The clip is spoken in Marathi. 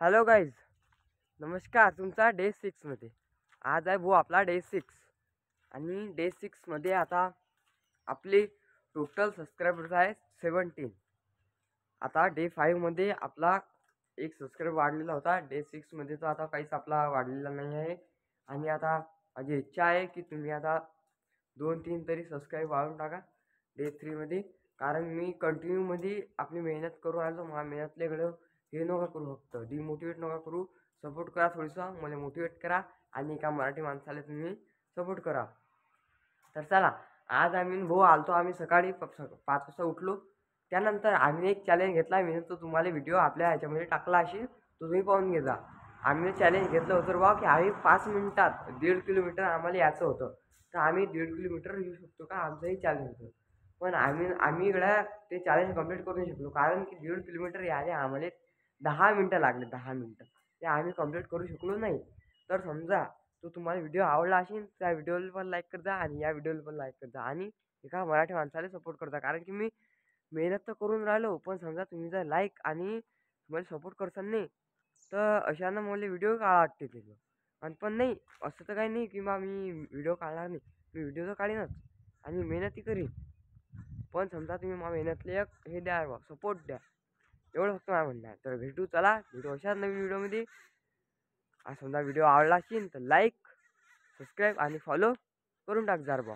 हॅलो गाईज, नमस्कार. तुमचा डे 6मध्ये आज आहे भाऊ आपला डे 6. आणि डे 6मध्ये आता आपले टोटल सबस्क्रायबर्स आहे 17. आता डे 5मध्ये आपला एक सबस्क्राईब वाढलेला होता. डे 6मध्ये तो आता काहीच आपला वाढलेला नाही आहे. आणि आता माझी इच्छा आहे की तुम्ही आता 2-3 तरी सबस्क्राईब वाढवून टाका डे 3मध्ये. कारण मी कंटिन्यूमध्ये आपली मेहनत करू राहिलो. मला मेहनतल्याकडं हे नका करू, फक्त डिमोटिवेट नका करू. सपोर्ट करा, थोडंसं मला मोटिवेट करा आणि एका मराठी माणसाला तुम्ही सपोर्ट करा. तर चला, आज आम्ही भाऊ आलतो. आम्ही सकाळी 5 वाजता उठलो. त्यानंतर आम्ही एक चॅलेंज घेतला. मी तो तुम्हाला व्हिडिओ आपल्या ह्याच्यामध्ये टाकला असेल, तुम्ही पाहून घे जा. आम्ही चॅलेंज घेतलं होतं बा की आम्ही 5 मिनिटात 1.5 किलोमीटर आम्हाला यायचं होतं. तर आम्ही 1.5 किलोमीटर येऊ शकतो का, आमचंही चॅलेंज होतं. पण आम्ही इकडं ते चॅलेंज कंप्लीट करू शकलो, कारण की 1.5 किलोमीटर यायला आम्हाला 10 मिनटं लागले. 10 मिनटं ते आम्ही कंप्लीट करू शकलो नाही. तर समजा तो तुम्हाला व्हिडिओ आवडला असेल, त्या व्हिडिओला पण लाईक कर जा आणि या व्हिडिओला पण लाईक कर जा आणि एका मराठी माणसाला सपोर्ट करता. कारण की मी मेहनत तर करून राहिलो, पण समजा तुम्ही जर लाईक आणि मला सपोर्ट करसान नाही, तर अशानं मला व्हिडिओ काढा वाटते त्याचं. आणि पण नाही, असं तर काही नाही की बा मी व्हिडिओ काढणार नाही. मी व्हिडिओ तर काढीनच आणि मेहनतही करीन. पण समजा तुम्ही मला मेहनतले एक हे द्या बा, सपोर्ट द्या. एवढं फक्त मला म्हणणं आहे. तर भेटू, चला भेटू अशाच नवीन व्हिडिओमध्ये. समजा व्हिडिओ आवडला असेल तर लाईक, सबस्क्राईब आणि फॉलो करून टाक जा बा.